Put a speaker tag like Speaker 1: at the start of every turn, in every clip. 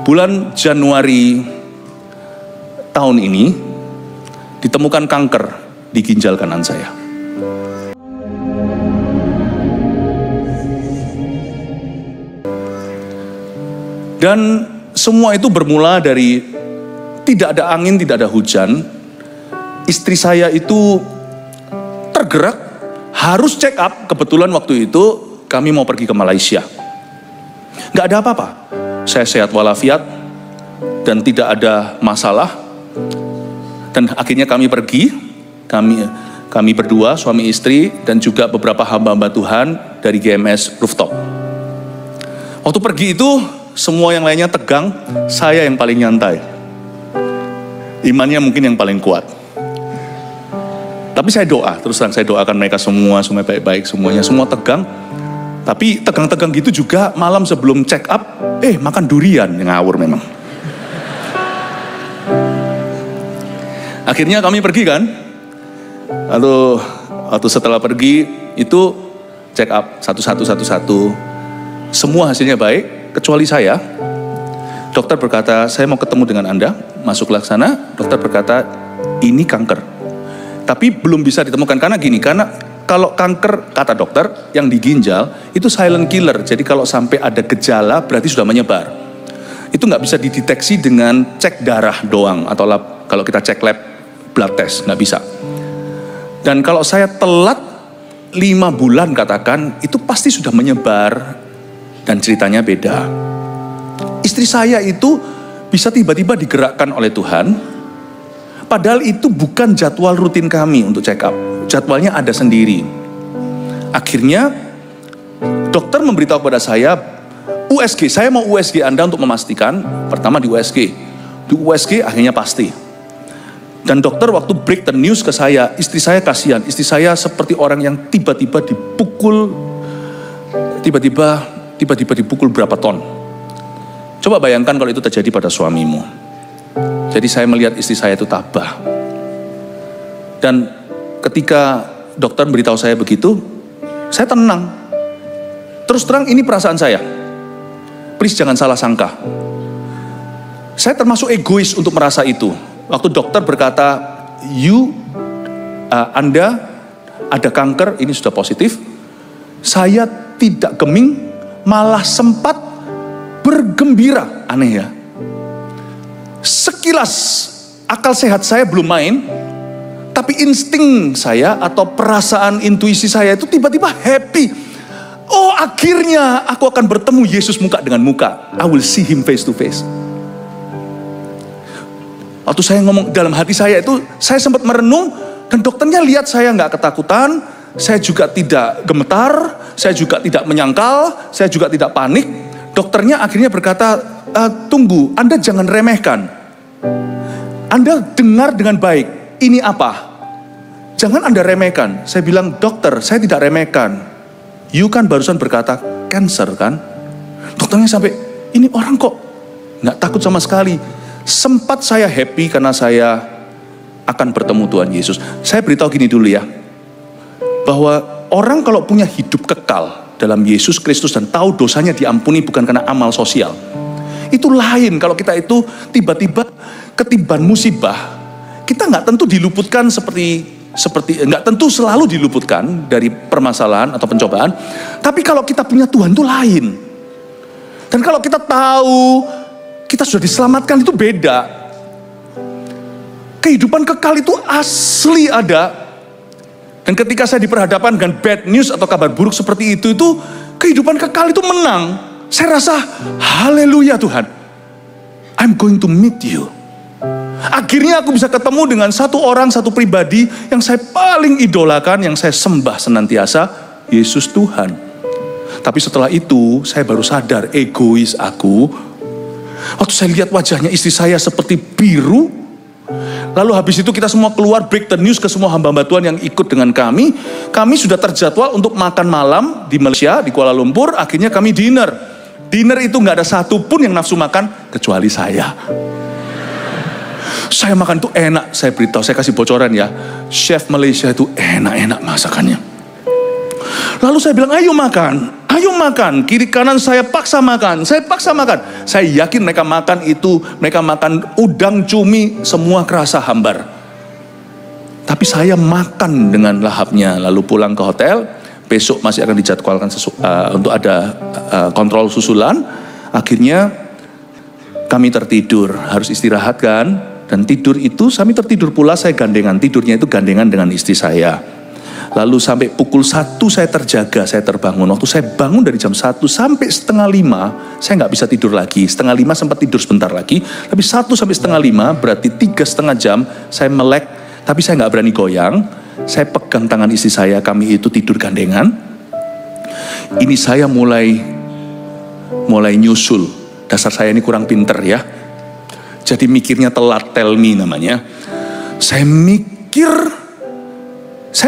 Speaker 1: Bulan Januari tahun ini ditemukan kanker di ginjal kanan saya. Dan semua itu bermula dari tidak ada angin, tidak ada hujan. Istri saya itu tergerak, harus check up. Kebetulan waktu itu kami mau pergi ke Malaysia. Gak ada apa-apa. Saya sehat walafiat dan tidak ada masalah. Dan akhirnya kami pergi. Kami berdua, suami istri, dan juga beberapa hamba-hamba Tuhan dari GMS Rooftop. Waktu pergi itu, semua yang lainnya tegang, saya yang paling nyantai. Imannya mungkin yang paling kuat. Tapi saya doa, terus terang saya doakan mereka semua baik-baik semuanya, semua tegang. Tapi tegang-tegang gitu juga malam sebelum check up, makan durian, yang ngawur memang. Akhirnya kami pergi kan, waktu setelah pergi itu check up satu-satu. Semua hasilnya baik. Kecuali saya. Dokter berkata, saya mau ketemu dengan Anda. Masuklah ke sana. Dokter berkata, ini kanker. Tapi belum bisa ditemukan karena kalau kanker, kata dokter, yang di ginjal itu silent killer. Jadi kalau sampai ada gejala berarti sudah menyebar. Itu nggak bisa dideteksi dengan cek darah doang atau kalau kita cek lab blood test, nggak bisa. Dan kalau saya telat 5 bulan katakan, itu pasti sudah menyebar. Dan ceritanya beda. Istri saya itu bisa tiba-tiba digerakkan oleh Tuhan. Padahal itu bukan jadwal rutin kami untuk check up. Jadwalnya ada sendiri. Akhirnya dokter memberitahu kepada saya, USG, saya mau USG Anda untuk memastikan. Pertama di USG. Di USG akhirnya pasti. Dan dokter waktu break the news ke saya, istri saya kasihan. Istri saya seperti orang yang tiba-tiba dipukul berapa ton. Coba bayangkan kalau itu terjadi pada suamimu. Jadi saya melihat istri saya itu tabah. Dan ketika dokter beritahu saya begitu, saya tenang. Terus terang ini perasaan saya. Please jangan salah sangka. Saya termasuk egois untuk merasa itu. Waktu dokter berkata, Anda ada kanker, ini sudah positif. Saya tidak geming, malah sempat bergembira. Aneh ya. Sekilas akal sehat saya belum main, tapi insting saya atau perasaan intuisi saya itu tiba-tiba happy. Oh, akhirnya aku akan bertemu Yesus muka dengan muka. I will see him face to face. Waktu saya ngomong dalam hati saya itu, saya sempat merenung dan dokternya lihat saya nggak ketakutan, saya juga tidak gemetar, saya juga tidak menyangkal, saya juga tidak panik. Dokternya akhirnya berkata, tunggu, Anda jangan remehkan. Anda dengar dengan baik, ini apa? Jangan Anda remehkan. Saya bilang, dokter, saya tidak remehkan. You kan barusan berkata, cancer kan? Dokternya sampai, ini orang kok nggak takut sama sekali. Sempat saya happy karena saya akan bertemu Tuhan Yesus. Saya beritahu gini dulu ya, bahwa orang kalau punya hidup kekal dalam Yesus Kristus dan tahu dosanya diampuni bukan karena amal sosial, itu lain. Kalau kita itu tiba-tiba ketiban musibah, kita nggak tentu diluputkan seperti nggak tentu selalu diluputkan dari permasalahan atau pencobaan. Tapi kalau kita punya Tuhan itu lain. Dan kalau kita tahu kita sudah diselamatkan itu beda. Kehidupan kekal itu asli ada. Dan ketika saya diperhadapkan dengan bad news atau kabar buruk seperti itu kehidupan kekal itu menang. Saya rasa, haleluya Tuhan. I'm going to meet you. Akhirnya aku bisa ketemu dengan satu orang, satu pribadi yang saya paling idolakan, yang saya sembah senantiasa, Yesus Tuhan. Tapi setelah itu, saya baru sadar egois aku. Waktu saya lihat wajahnya istri saya seperti biru, lalu habis itu kita semua keluar break the news ke semua hamba-hamba Tuhan yang ikut dengan kami. Kami sudah terjadwal untuk makan malam di Malaysia, di Kuala Lumpur. Akhirnya kami dinner. Dinner itu gak ada satupun yang nafsu makan kecuali saya. Saya makan itu enak. Saya beritahu, saya kasih bocoran ya. Chef Malaysia itu enak-enak masakannya. Lalu saya bilang, ayo makan. Ayo makan, kiri kanan saya paksa makan. Saya yakin mereka makan udang, cumi, semua kerasa hambar. Tapi saya makan dengan lahapnya, lalu pulang ke hotel. Besok masih akan dijadwalkan untuk ada kontrol susulan. Akhirnya kami tertidur, harus istirahat kan. Dan tidur itu, kami tertidur pula, saya gandengan. Tidurnya itu gandengan dengan istri saya. Lalu sampai pukul 1 saya terjaga, saya terbangun. Waktu saya bangun dari jam 1 sampai setengah 5, saya nggak bisa tidur lagi. Setengah 5 sempat tidur sebentar lagi. Tapi 1 sampai setengah 5, berarti 3,5 jam, saya melek. Tapi saya nggak berani goyang. Saya pegang tangan istri saya, kami itu tidur gandengan. Ini saya mulai nyusul. Dasar saya ini kurang pinter ya. Jadi mikirnya telat, tell me namanya. Saya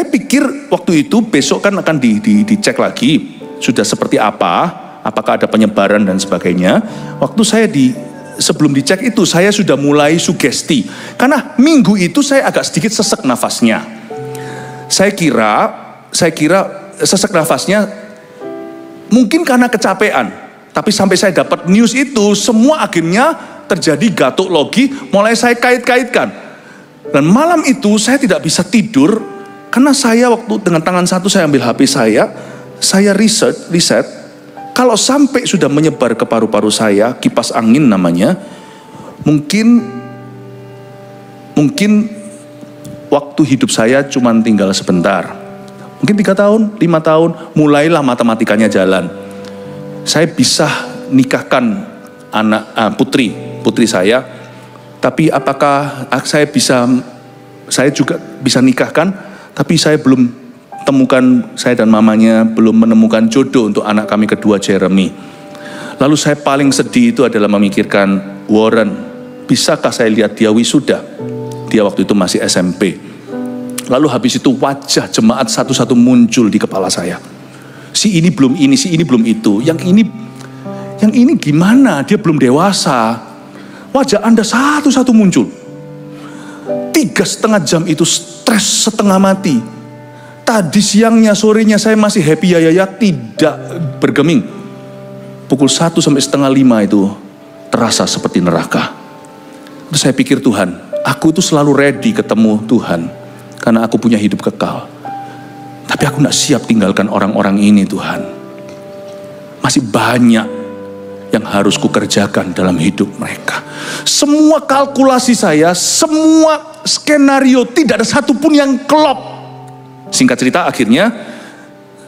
Speaker 1: pikir waktu itu besok kan akan dicek lagi. Sudah seperti apa, apakah ada penyebaran dan sebagainya. Waktu saya sebelum dicek itu saya sudah mulai sugesti. Karena minggu itu saya agak sedikit sesek nafasnya. Saya kira sesek nafasnya mungkin karena kecapean. Tapi sampai saya dapat news itu, semua akhirnya terjadi gatuk logi, mulai saya kait-kaitkan. Dan malam itu saya tidak bisa tidur. Karena saya waktu dengan tangan satu saya ambil HP saya riset, kalau sampai sudah menyebar ke paru-paru saya, kipas angin namanya, mungkin waktu hidup saya cuma tinggal sebentar. Mungkin 3 tahun, 5 tahun, mulailah matematikanya jalan. Saya bisa nikahkan putri saya, tapi apakah saya juga bisa nikahkan? Tapi saya belum temukan, saya dan mamanya belum menemukan jodoh untuk anak kami kedua, Jeremy. Lalu saya paling sedih itu adalah memikirkan Warren, bisakah saya lihat dia wisuda? Dia waktu itu masih SMP. Lalu habis itu wajah jemaat satu-satu muncul di kepala saya. Si ini belum ini, si ini belum itu. Yang ini gimana? Dia belum dewasa. Wajah Anda satu-satu muncul. 3,5 jam itu stres setengah mati. Tadi siangnya, sorenya saya masih happy ya, tidak bergeming. Pukul 1 sampai setengah 5 itu terasa seperti neraka. Terus saya pikir, Tuhan, aku itu selalu ready ketemu Tuhan. Karena aku punya hidup kekal. Tapi aku gak siap tinggalkan orang-orang ini, Tuhan. Masih banyak yang harus kukerjakan dalam hidup mereka. Semua kalkulasi saya, semua skenario, tidak ada satupun yang klop. Singkat cerita, akhirnya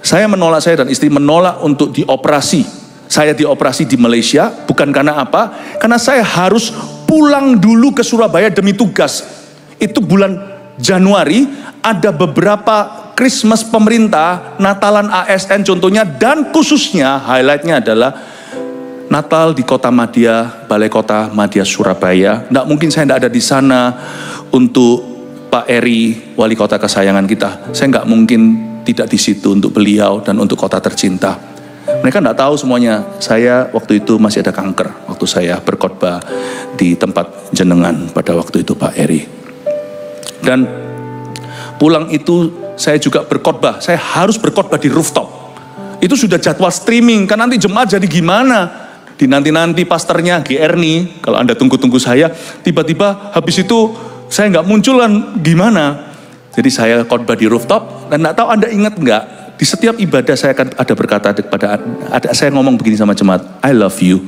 Speaker 1: saya dan istri menolak untuk dioperasi. Saya dioperasi di Malaysia, bukan karena apa? Karena saya harus pulang dulu ke Surabaya demi tugas. Itu bulan Januari, ada beberapa Christmas pemerintah, Natalan ASN contohnya, dan khususnya highlightnya adalah Natal di Kota Madya, Balai Kota Madya Surabaya. Nggak mungkin saya nggak ada di sana untuk Pak Eri, wali kota kesayangan kita. Saya nggak mungkin tidak di situ untuk beliau dan untuk kota tercinta. Mereka nggak tahu semuanya. Saya waktu itu masih ada kanker. Waktu saya berkhotbah di tempat jenengan pada waktu itu Pak Eri. Dan pulang itu saya juga berkhotbah. Saya harus berkhotbah di rooftop. Itu sudah jadwal streaming. Kan nanti jemaat jadi gimana? Dinanti-nanti pastornya GR nih, kalau Anda tunggu-tunggu saya, tiba-tiba habis itu saya nggak muncul kan gimana? Jadi saya khotbah di rooftop, dan nggak tahu Anda ingat nggak, di setiap ibadah saya akan ada berkata saya ngomong begini sama jemaat, I love you.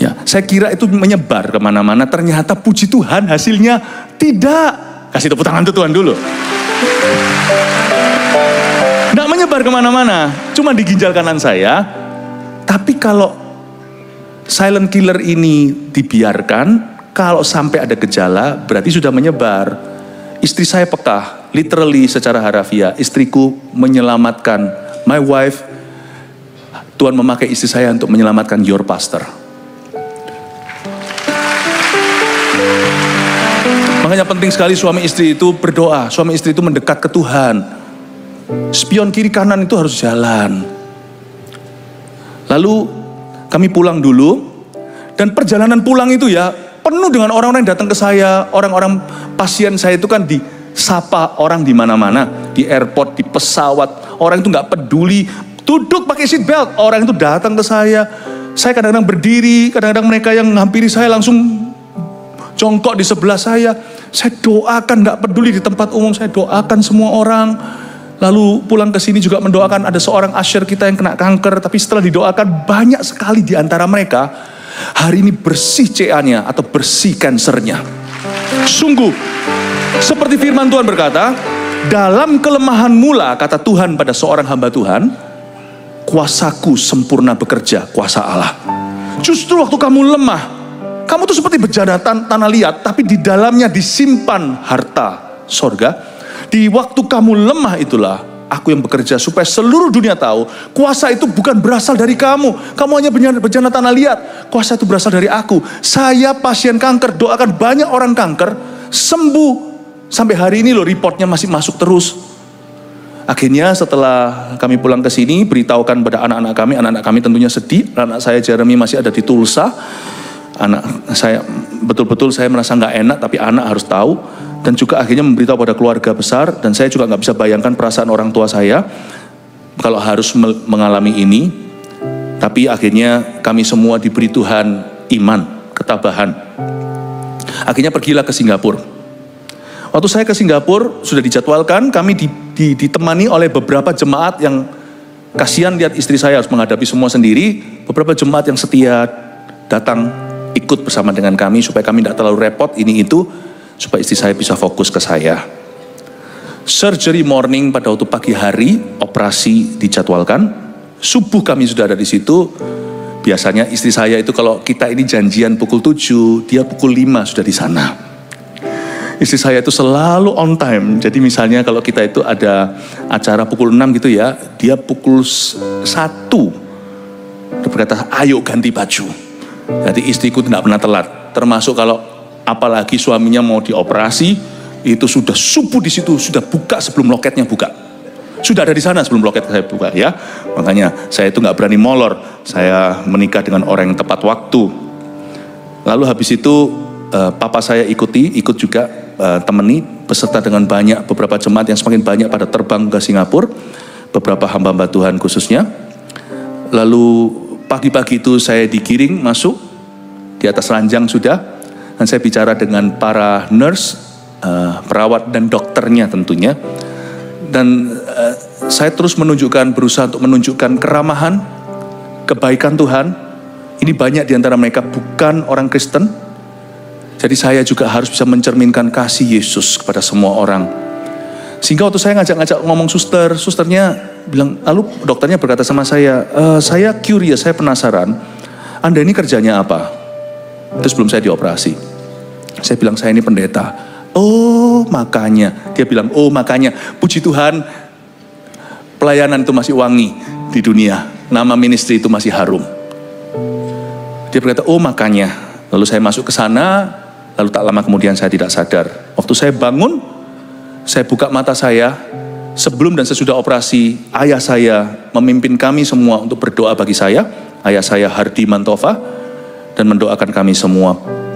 Speaker 1: Ya, saya kira itu menyebar kemana-mana, ternyata puji Tuhan hasilnya tidak. Kasih tepuk tangan tuh Tuhan dulu. Nggak menyebar kemana-mana, cuma di ginjal kanan saya. Tapi kalau silent killer ini dibiarkan, kalau sampai ada gejala, berarti sudah menyebar. Istri saya peka, literally secara harafiah, istriku menyelamatkan, my wife, Tuhan memakai istri saya untuk menyelamatkan your pastor. Makanya penting sekali suami istri itu berdoa, suami istri itu mendekat ke Tuhan. Spion kiri kanan itu harus jalan. Lalu kami pulang dulu, dan perjalanan pulang itu ya penuh dengan orang-orang yang datang ke saya, orang-orang pasien saya itu kan disapa orang di mana-mana, di airport, di pesawat, orang itu nggak peduli, duduk pakai seat belt. Orang itu datang ke saya kadang-kadang berdiri, kadang-kadang mereka yang menghampiri saya langsung jongkok di sebelah saya. Saya doakan, gak peduli di tempat umum, saya doakan semua orang. Lalu pulang ke sini juga mendoakan, ada seorang usher kita yang kena kanker, tapi setelah didoakan banyak sekali di antara mereka hari ini bersih CA-nya atau bersih kansernya. Sungguh, seperti firman Tuhan berkata, dalam kelemahan mula, kata Tuhan pada seorang hamba Tuhan, kuasaku sempurna bekerja, kuasa Allah. Justru waktu kamu lemah, kamu tuh seperti bejana tanah liat, tapi di dalamnya disimpan harta sorga. Di waktu kamu lemah itulah aku yang bekerja supaya seluruh dunia tahu kuasa itu bukan berasal dari kamu. Kamu hanya bejana tanah liat. Kuasa itu berasal dari aku. Saya pasien kanker, doakan banyak orang kanker sembuh. Sampai hari ini loh reportnya masih masuk terus. Akhirnya setelah kami pulang ke sini, beritahukan pada anak-anak kami tentunya sedih. Anak saya Jeremy masih ada di Tulsa. Anak saya betul-betul saya merasa nggak enak, tapi anak harus tahu. Dan juga akhirnya memberitahu pada keluarga besar, dan saya juga nggak bisa bayangkan perasaan orang tua saya kalau harus mengalami ini. Tapi akhirnya kami semua diberi Tuhan iman, ketabahan. Akhirnya pergilah ke Singapura. Waktu saya ke Singapura sudah dijadwalkan, kami ditemani oleh beberapa jemaat yang kasihan lihat istri saya harus menghadapi semua sendiri. Beberapa jemaat yang setia datang ikut bersama dengan kami supaya kami tidak terlalu repot ini itu, supaya istri saya bisa fokus ke saya. Surgery morning pada waktu pagi hari, operasi dijadwalkan. Subuh kami sudah ada di situ. Biasanya istri saya itu kalau kita ini janjian pukul 7, dia pukul 5 sudah di sana. Istri saya itu selalu on time. Jadi misalnya kalau kita itu ada acara pukul 6 gitu ya, dia pukul 1. Dia berkata, ayo ganti baju. Jadi istriku tidak pernah telat. Termasuk kalau apalagi suaminya mau dioperasi, itu sudah subuh di situ, sudah buka sebelum loketnya buka. Sudah ada di sana sebelum loket saya buka ya. Makanya saya itu nggak berani molor. Saya menikah dengan orang yang tepat waktu. Lalu habis itu papa saya ikut juga temani beserta dengan beberapa jemaat yang semakin banyak pada terbang ke Singapura. Beberapa hamba-hamba Tuhan khususnya. Lalu pagi-pagi itu saya digiring masuk di atas ranjang sudah. Dan saya bicara dengan para nurse, perawat dan dokternya tentunya. Dan saya terus berusaha untuk menunjukkan keramahan, kebaikan Tuhan. Ini banyak di antara mereka bukan orang Kristen. Jadi saya juga harus bisa mencerminkan kasih Yesus kepada semua orang. Sehingga waktu saya ngajak ngomong susternya bilang, lalu dokternya berkata sama saya curious, saya penasaran, Anda ini kerjanya apa? Itu sebelum saya dioperasi. Saya bilang, saya ini pendeta. Oh makanya, dia bilang, oh makanya, puji Tuhan, pelayanan itu masih wangi di dunia, nama ministry itu masih harum. Dia berkata, oh makanya. Lalu saya masuk ke sana, lalu tak lama kemudian saya tidak sadar. Waktu saya bangun, saya buka mata saya, sebelum dan sesudah operasi, ayah saya memimpin kami semua untuk berdoa bagi saya. Ayah saya Hardi Mantova, dan mendoakan kami semua.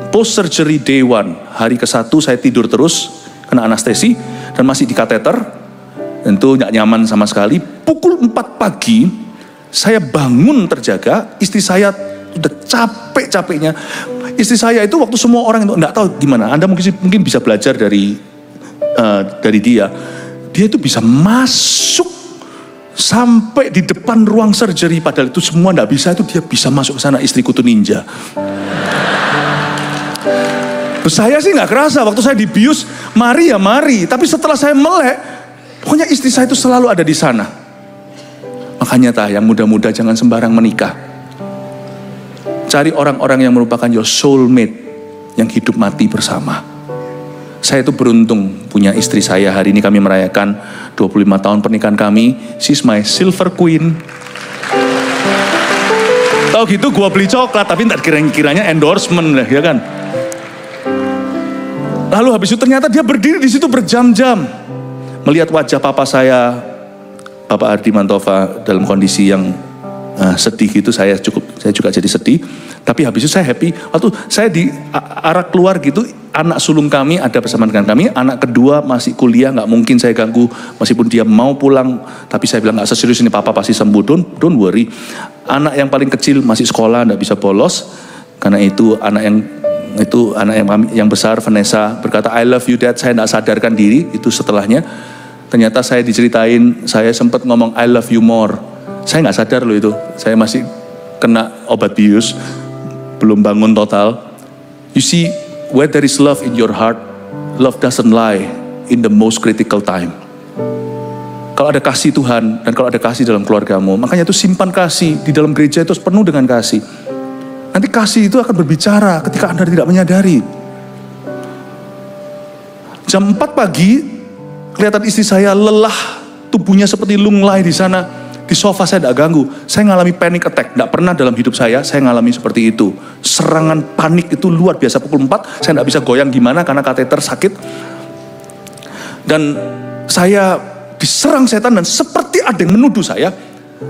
Speaker 1: Post surgery day 1, hari ke-1 saya tidur terus, kena anestesi, dan masih di kateter. Tentu gak nyaman sama sekali. Pukul 4 pagi, saya bangun terjaga, istri saya udah capek-capeknya. Istri saya itu waktu semua orang itu gak tahu gimana, Anda mungkin bisa belajar dari dia. Dia itu bisa masuk sampai di depan ruang surgery, padahal itu semua gak bisa, itu dia bisa masuk ke sana. Istriku tuh ninja. Saya sih gak kerasa, waktu saya dibius, mari ya mari. Tapi setelah saya melek, pokoknya istri saya itu selalu ada di sana. Makanya yang muda-muda jangan sembarang menikah. Cari orang-orang yang merupakan your soulmate, yang hidup mati bersama. Saya itu beruntung punya istri saya. Hari ini kami merayakan 25 tahun pernikahan kami. She's my silver queen. Tahu gitu gua beli coklat, tapi entar kiranya endorsement lah ya kan. Lalu habis itu ternyata dia berdiri di situ berjam-jam. Melihat wajah papa saya, Bapak Hardi Mantova, dalam kondisi yang sedih gitu, saya juga jadi sedih. Tapi habis itu saya happy. Waktu saya di arah keluar gitu, anak sulung kami ada bersama dengan kami, anak kedua masih kuliah, nggak mungkin saya ganggu meskipun dia mau pulang. Tapi saya bilang nggak seserius ini, papa pasti sembuh, don't worry. Anak yang paling kecil masih sekolah, nggak bisa bolos. Karena itu anak yang besar, Vanessa, berkata I love you dad. Saya nggak sadarkan diri itu setelahnya. Ternyata saya diceritain, saya sempat ngomong I love you more. Saya nggak sadar loh itu, saya masih kena obat bius, belum bangun total. You see, where there is love in your heart, love doesn't lie in the most critical time. Kalau ada kasih Tuhan dan kalau ada kasih dalam keluargamu, makanya itu simpan kasih di dalam gereja itu penuh dengan kasih. Nanti kasih itu akan berbicara ketika Anda tidak menyadari. Jam 4 pagi, kelihatan istri saya lelah, tubuhnya seperti lunglai di sana. Di sofa saya tidak ganggu, saya ngalami panic attack. Tidak pernah dalam hidup saya ngalami seperti itu. Serangan panik itu luar biasa. Pukul 4, saya tidak bisa goyang gimana karena kateter sakit. Dan saya diserang setan dan seperti ada yang menuduh saya.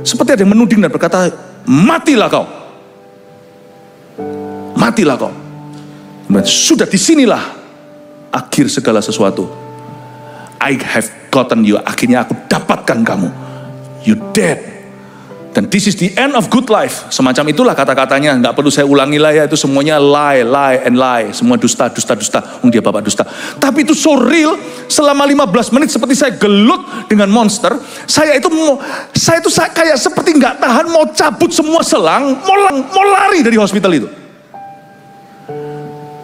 Speaker 1: Seperti ada yang menuding dan berkata, matilah kau. Matilah kau. Dan sudah disinilah akhir segala sesuatu. I have gotten you. Akhirnya aku dapatkan kamu. You dead. Dan this is the end of good life. Semacam itulah kata-katanya. Nggak perlu saya ulangi lah ya. Itu semuanya lie, lie, and lie. Semua dusta, dusta, dusta. Dia bapak dusta. Tapi itu so real. Selama 15 menit seperti saya gelut dengan monster. Saya kayak seperti nggak tahan. Mau cabut semua selang. Mau lari dari hospital itu.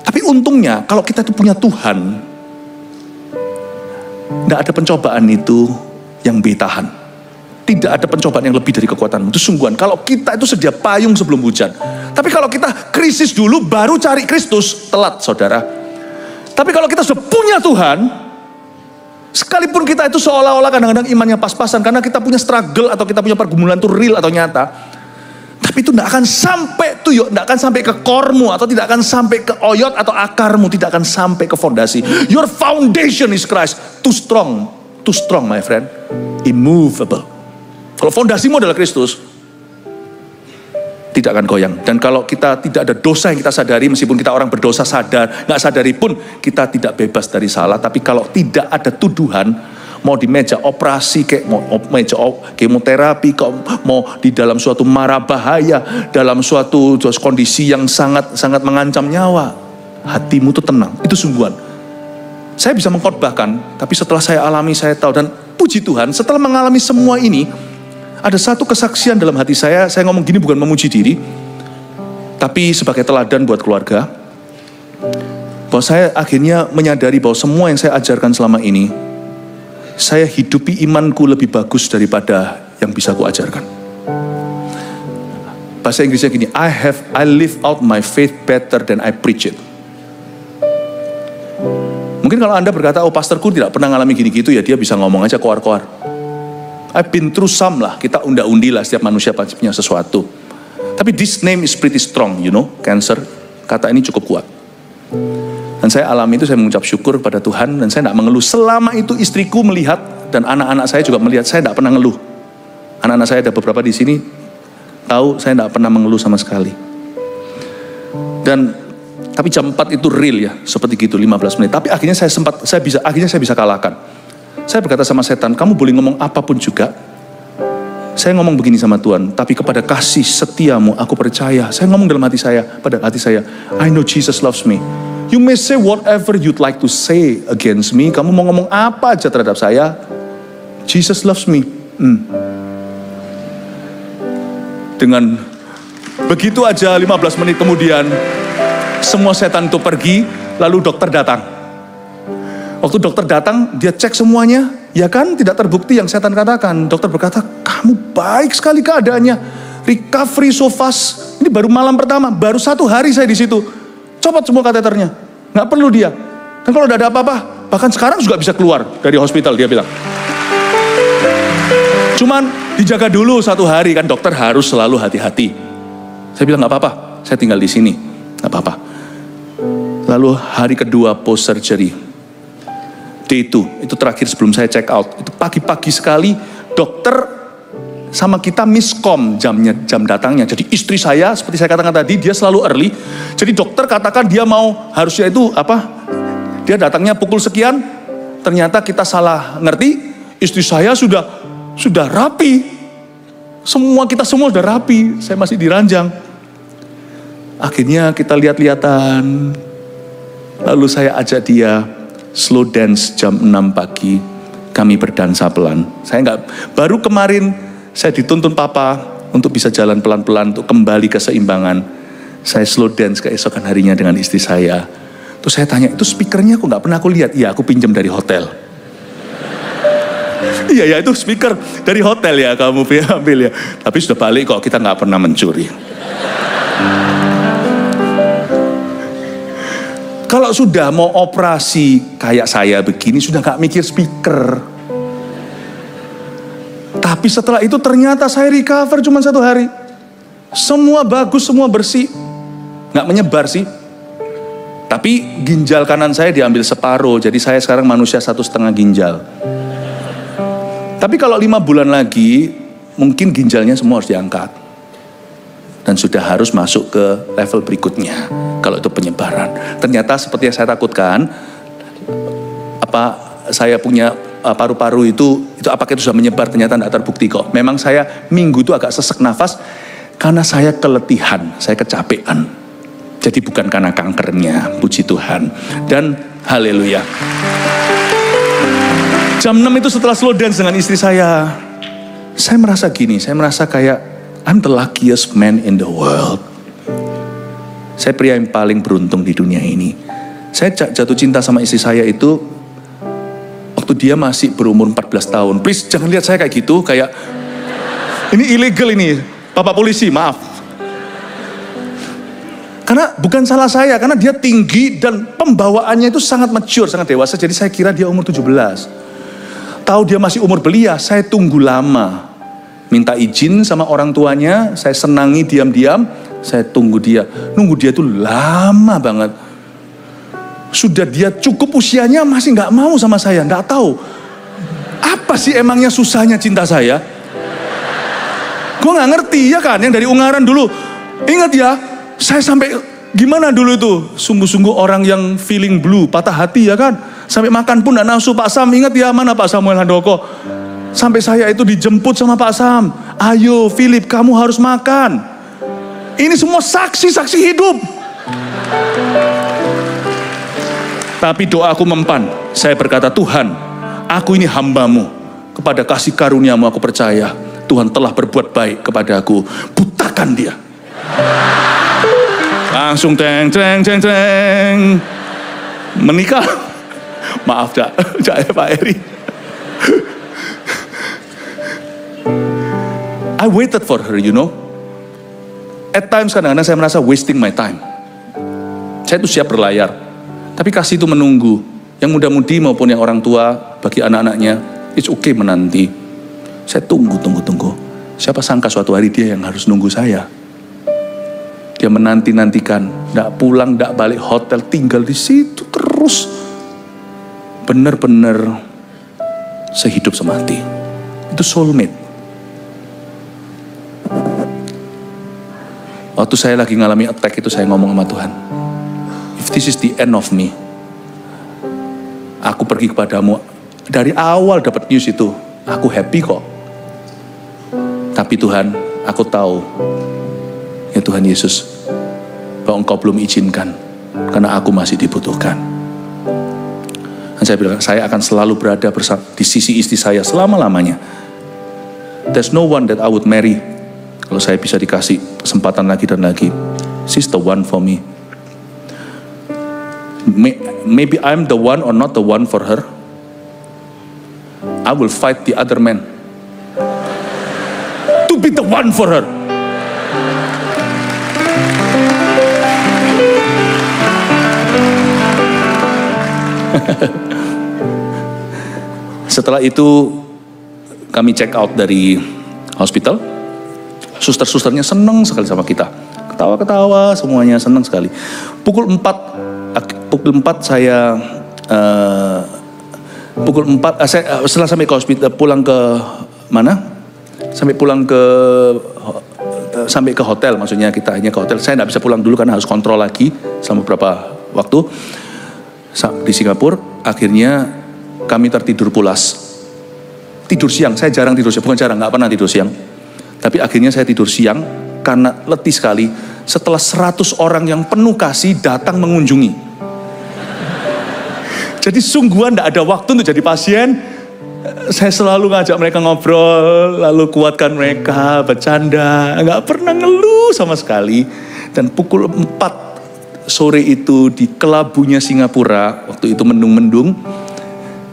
Speaker 1: Tapi untungnya kalau kita itu punya Tuhan. Nggak ada pencobaan itu yang bertahan. Tidak ada pencobaan yang lebih dari kekuatanmu. Itu sungguhan. Kalau kita itu sedia payung sebelum hujan. Tapi kalau kita krisis dulu baru cari Kristus, telat saudara. Tapi kalau kita sudah punya Tuhan, sekalipun kita itu seolah-olah kadang-kadang imannya pas-pasan, karena kita punya struggle atau kita punya pergumulan itu real atau nyata. Tapi itu tidak akan sampai tuyuk, tidak akan sampai ke kormu, atau tidak akan sampai ke oyot atau akarmu, tidak akan sampai ke fondasi. Your foundation is Christ. Too strong my friend. Immovable. Kalau fondasimu adalah Kristus, tidak akan goyang. Dan kalau kita tidak ada dosa yang kita sadari, meskipun kita orang berdosa sadar, nggak sadari pun kita tidak bebas dari salah. Tapi kalau tidak ada tuduhan, mau di meja operasi, kayak mau meja kemoterapi, mau di dalam suatu mara bahaya, dalam suatu kondisi yang sangat mengancam nyawa, hatimu itu tenang. Itu sungguhan. Saya bisa mengkhotbahkan, tapi setelah saya alami, saya tahu. Dan puji Tuhan, setelah mengalami semua ini, ada satu kesaksian dalam hati saya ngomong gini bukan memuji diri, tapi sebagai teladan buat keluarga, bahwa saya akhirnya menyadari bahwa semua yang saya ajarkan selama ini, saya hidupi imanku lebih bagus daripada yang bisa ku ajarkan. Bahasa Inggrisnya gini, I live out my faith better than I preach it. Mungkin kalau Anda berkata, oh pastorku tidak pernah ngalami gini-gitu, ya dia bisa ngomong aja koar-koar. I've been through some lah, kita unda-undi lah, setiap manusia pasti punya sesuatu. Tapi this name is pretty strong, you know, cancer. Kata ini cukup kuat. Dan saya alami itu, saya mengucap syukur pada Tuhan, dan saya tidak mengeluh. Selama itu istriku melihat, dan anak-anak saya juga melihat, saya tidak pernah ngeluh. Anak-anak saya ada beberapa di sini, tahu saya tidak pernah mengeluh sama sekali. Tapi jam 4 itu real ya, seperti gitu 15 menit. Tapi akhirnya saya bisa kalahkan. Saya berkata sama setan, kamu boleh ngomong apapun juga. Saya ngomong begini sama Tuhan, tapi kepada kasih setiamu aku percaya. Saya ngomong dalam hati saya, pada hati saya, I know Jesus loves me. You may say whatever you'd like to say against me. Kamu mau ngomong apa aja terhadap saya, Jesus loves me. Dengan begitu aja 15 menit kemudian, semua setan itu pergi, lalu dokter datang. Waktu dokter datang, dia cek semuanya, ya kan tidak terbukti yang setan katakan. Dokter berkata, kamu baik sekali keadaannya, recovery so fast. Ini baru malam pertama, baru 1 hari saya di situ. Copot semua kateternya, nggak perlu dia. Dan kalau udah ada apa-apa, bahkan sekarang juga bisa keluar dari hospital, dia bilang. Cuman dijaga dulu 1 hari, kan dokter harus selalu hati-hati. Saya bilang nggak apa-apa, saya tinggal di sini, nggak apa-apa. Lalu hari kedua post surgery. Day itu terakhir sebelum saya check out. Itu pagi-pagi sekali dokter sama kita miskom jam datangnya. Jadi istri saya seperti saya katakan tadi, dia selalu early. Jadi dokter katakan dia mau harusnya itu dia datangnya pukul sekian, ternyata kita salah ngerti. Istri saya sudah rapi. Kita semua sudah rapi, saya masih diranjang. Akhirnya kita lihat-lihatan. Lalu saya ajak dia slow dance jam 6 pagi. Kami berdansa pelan. Baru kemarin saya dituntun papa untuk bisa jalan pelan-pelan untuk kembali ke seimbangan. Saya slow dance keesokan harinya dengan istri saya. Terus saya tanya, itu speakernya kok nggak pernah aku lihat? Iya, aku pinjam dari hotel. Iya ya, itu speaker dari hotel ya, kamu ambil ya. Tapi sudah balik kok, kita nggak pernah mencuri. Kalau sudah mau operasi kayak saya begini, sudah nggak mikir speaker. Tapi setelah itu ternyata saya recover cuma 1 hari. Semua bagus, semua bersih. Nggak menyebar sih. Tapi ginjal kanan saya diambil separuh. Jadi saya sekarang manusia 1,5 ginjal. Tapi kalau 5 bulan lagi, mungkin ginjalnya semua harus diangkat. Dan sudah harus masuk ke level berikutnya. Kalau itu penyebaran. Ternyata seperti yang saya takutkan, saya punya paru-paru itu apakah itu sudah menyebar, ternyata tidak terbukti kok. Memang saya minggu itu agak sesek nafas karena saya keletihan, saya kecapean. Jadi bukan karena kankernya, puji Tuhan. Dan haleluya. Jam 6 itu setelah slow dance dengan istri saya merasa gini, saya merasa kayak I'm the luckiest man in the world. Saya pria yang paling beruntung di dunia ini. Saya jatuh cinta sama istri saya itu waktu dia masih berumur 14 tahun. Please jangan lihat saya kayak gitu, kayak ini illegal ini, Bapak polisi, maaf. Karena bukan salah saya, karena dia tinggi dan pembawaannya itu sangat mature, sangat dewasa. Jadi saya kira dia umur 17. Tahu dia masih umur belia, saya tunggu lama. Minta izin sama orang tuanya, saya senangi diam-diam, saya tunggu dia. Nunggu dia itu lama banget. Sudah dia cukup usianya masih nggak mau sama saya, nggak tahu. Apa sih emangnya susahnya cinta saya? Gue nggak ngerti ya kan, yang dari Ungaran dulu. Ingat ya, saya sampai gimana dulu itu, sungguh-sungguh orang yang feeling blue, patah hati ya kan. Sampai makan pun gak nafsu. Pak Sam, ingat ya, mana Pak Samuel Handoko. Sampai saya itu dijemput sama Pak Sam. Ayo Philip, kamu harus makan. Ini semua saksi-saksi hidup. Tapi doaku mempan. Saya berkata, Tuhan, aku ini hambamu. Kepada kasih karuniamu aku percaya. Tuhan telah berbuat baik kepada aku. Butakan dia. Langsung teng. Menikah. Maaf Pak Eri. I waited for her, you know. At times kadang-kadang saya merasa wasting my time. Saya itu siap berlayar. Tapi kasih itu menunggu. Yang muda-mudi maupun yang orang tua, bagi anak-anaknya, it's okay menanti. Saya tunggu. Siapa sangka suatu hari dia yang harus nunggu saya. Dia menanti-nantikan, nggak pulang, nggak balik hotel, tinggal di situ terus. Benar-benar sehidup semati. Itu soulmate. Waktu saya lagi ngalami attack itu, saya ngomong sama Tuhan, if this is the end of me, aku pergi kepadamu. Dari awal dapat news itu, aku happy kok. Tapi Tuhan, aku tahu, ya Tuhan Yesus, bahwa Engkau belum izinkan, karena aku masih dibutuhkan. Dan saya bilang, saya akan selalu berada di sisi istri saya selama-lamanya. There's no one that I would marry. Kalau saya bisa dikasih kesempatan lagi dan lagi. She's the one for me. Maybe I'm the one or not the one for her. I will fight the other man to be the one for her. Setelah itu kami check out dari hospital. Suster-susternya senang sekali sama kita. Ketawa-ketawa semuanya, senang sekali. Pukul 4 saya setelah sampai ke hospital, pulang ke mana? sampai ke hotel, maksudnya kita hanya ke hotel. Saya tidak bisa pulang dulu karena harus kontrol lagi selama beberapa waktu di Singapura. Akhirnya kami tertidur pulas. Tidur siang, saya jarang tidur siang, bukan jarang, nggak pernah tidur siang. Tapi akhirnya saya tidur siang karena letih sekali. Setelah 100 orang yang penuh kasih datang mengunjungi. Jadi sungguhan tidak ada waktu untuk jadi pasien. Saya selalu ngajak mereka ngobrol, lalu kuatkan mereka, bercanda, nggak pernah ngeluh sama sekali. Dan pukul 4 sore itu di kelabunya Singapura, waktu itu mendung-mendung,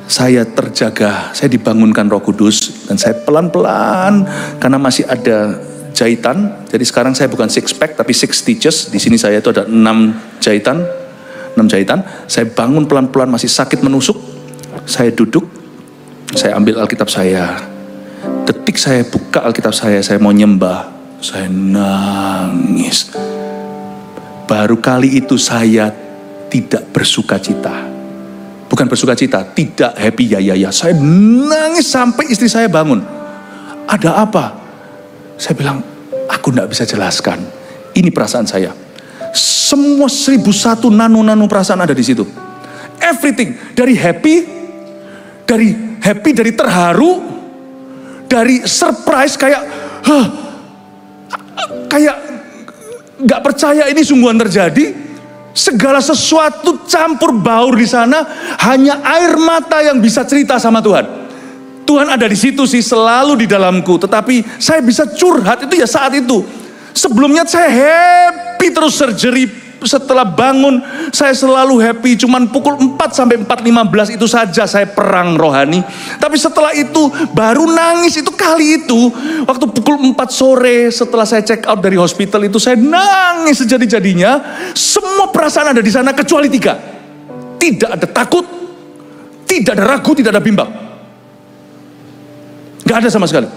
Speaker 1: saya terjaga, saya dibangunkan Roh Kudus, dan saya pelan-pelan karena masih ada jahitan. Jadi sekarang saya bukan 6 pack tapi 6 stitches. Di sini saya itu ada 6 jahitan. Saya bangun pelan-pelan, masih sakit menusuk. Saya duduk. Saya ambil Alkitab saya. Detik saya buka Alkitab saya mau nyembah. Saya nangis. Baru kali itu saya tidak bersuka cita. Bukan bersuka cita, tidak happy ya. Saya nangis sampai istri saya bangun. Ada apa? Saya bilang, aku tidak bisa jelaskan. Ini perasaan saya. Semua 1001 nano perasaan ada di situ. Everything. Dari happy, dari terharu, dari surprise, kayak nggak percaya ini sungguhan terjadi. Segala sesuatu campur baur di sana, hanya air mata yang bisa cerita sama Tuhan. Tuhan ada di situ sih, selalu di dalamku, tetapi saya bisa curhat itu ya saat itu. Sebelumnya saya happy terus surgery. Setelah bangun saya selalu happy, cuman pukul 4 sampai 4.15 itu saja saya perang rohani. Tapi setelah itu baru nangis itu kali itu waktu pukul 4 sore setelah saya check out dari hospital itu, saya nangis sejadi-jadinya. Semua perasaan ada di sana kecuali 3. Tidak ada takut, tidak ada ragu, tidak ada bimbang. Gak ada sama sekali.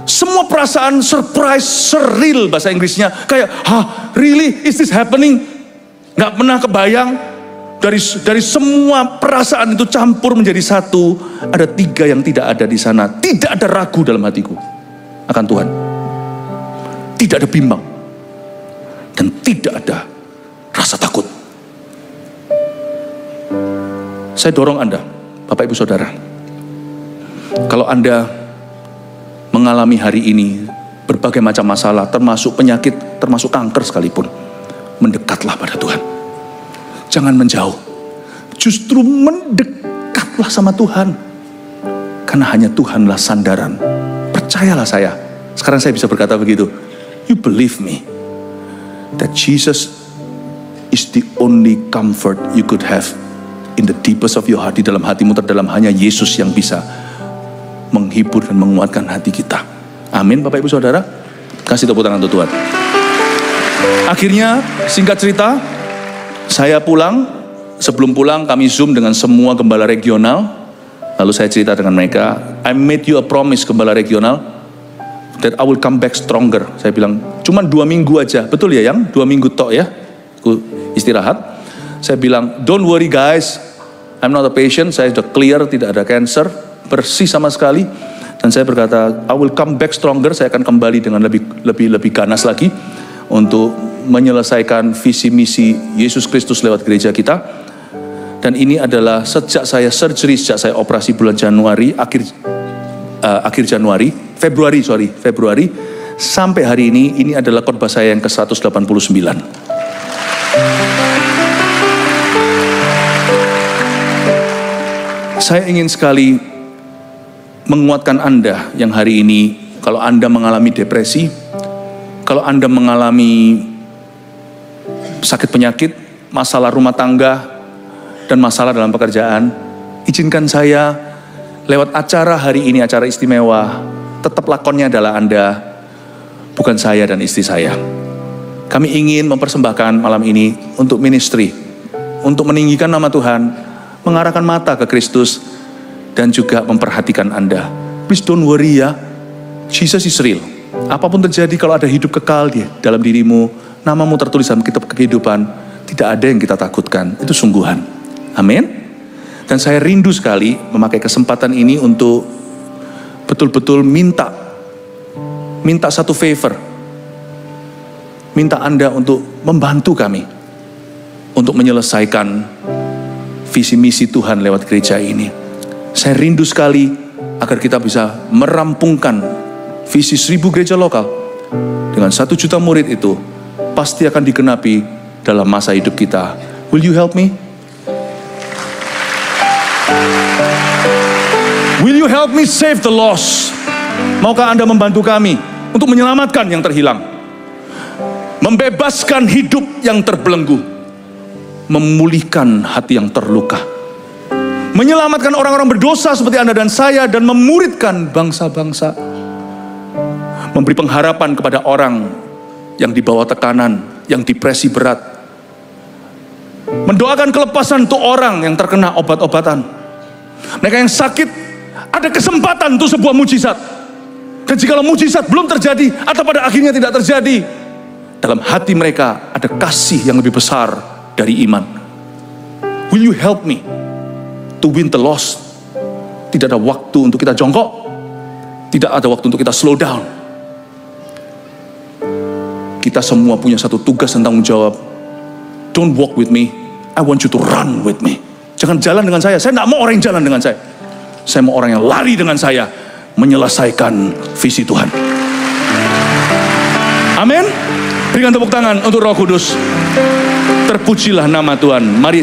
Speaker 1: Semua perasaan surprise, surreal bahasa Inggrisnya. Kayak, really? Is this happening? Gak pernah kebayang. Dari semua perasaan itu campur menjadi satu. Ada 3 yang tidak ada di sana. Tidak ada ragu dalam hatiku akan Tuhan. Tidak ada bimbang. Dan tidak ada rasa takut. Saya dorong Anda, Bapak Ibu Saudara. Kalau Anda mengalami hari ini berbagai macam masalah, termasuk penyakit, termasuk kanker sekalipun, mendekatlah pada Tuhan. Jangan menjauh, justru mendekatlah sama Tuhan. Karena hanya Tuhanlah sandaran. Percayalah saya. Sekarang saya bisa berkata begitu. You believe me that Jesus is the only comfort you could have in the deepest of your heart. Di dalam hatimu terdalam hanya Yesus yang bisa menghibur dan menguatkan hati kita. Amin Bapak Ibu Saudara. Kasih tepuk tangan untuk Tuhan. Akhirnya singkat cerita, saya pulang. Sebelum pulang kami Zoom dengan semua gembala regional. Lalu saya cerita dengan mereka, I made you a promise gembala regional, that I will come back stronger. Saya bilang, cuman 2 minggu aja. Betul ya Yang? 2 minggu tok ya. Aku istirahat. Saya bilang, don't worry guys, I'm not a patient. Saya sudah clear, tidak ada cancer, bersih sama sekali. Dan saya berkata, I will come back stronger. Saya akan kembali dengan lebih ganas lagi untuk menyelesaikan visi misi Yesus Kristus lewat gereja kita. Dan ini adalah sejak saya surgery, sejak saya operasi bulan Januari, Februari, sampai hari ini adalah khotbah saya yang ke-189. Saya ingin sekali menguatkan Anda yang hari ini, kalau Anda mengalami depresi, kalau Anda mengalami sakit penyakit, masalah rumah tangga, dan masalah dalam pekerjaan, izinkan saya lewat acara hari ini, acara istimewa, tetap lakonnya adalah Anda, bukan saya dan istri saya. Kami ingin mempersembahkan malam ini untuk ministry, untuk meninggikan nama Tuhan, mengarahkan mata ke Kristus, dan juga memperhatikan Anda. Please don't worry ya, Jesus is real. Apapun terjadi, kalau ada hidup kekal di dalam dirimu, namamu tertulis dalam kitab kehidupan, tidak ada yang kita takutkan, itu sungguhan. Amin. Dan saya rindu sekali memakai kesempatan ini untuk betul-betul minta minta satu favor. Minta Anda untuk membantu kami untuk menyelesaikan visi misi Tuhan lewat gereja ini. Saya rindu sekali agar kita bisa merampungkan visi 1000 gereja lokal dengan 1 juta murid itu pasti akan digenapi dalam masa hidup kita. Will you help me? Will you help me save the lost? Maukah Anda membantu kami untuk menyelamatkan yang terhilang? Membebaskan hidup yang terbelenggu. Memulihkan hati yang terluka. Menyelamatkan orang-orang berdosa seperti Anda dan saya, dan memuridkan bangsa-bangsa. Memberi pengharapan kepada orang yang di bawah tekanan, yang depresi berat. Mendoakan kelepasan untuk orang yang terkena obat-obatan. Mereka yang sakit, ada kesempatan untuk sebuah mujizat. Dan jika mujizat belum terjadi atau pada akhirnya tidak terjadi, dalam hati mereka ada kasih yang lebih besar dari iman. Will you help me to win the lost? Tidak ada waktu untuk kita jongkok. Tidak ada waktu untuk kita slow down. Kita semua punya satu tugas dan tanggung jawab. Don't walk with me, I want you to run with me. Jangan jalan dengan saya tidak mau orang yang jalan dengan saya. Saya mau orang yang lari dengan saya, menyelesaikan visi Tuhan. Amin. Berikan tepuk tangan untuk Roh Kudus. Terpujilah nama Tuhan. Mari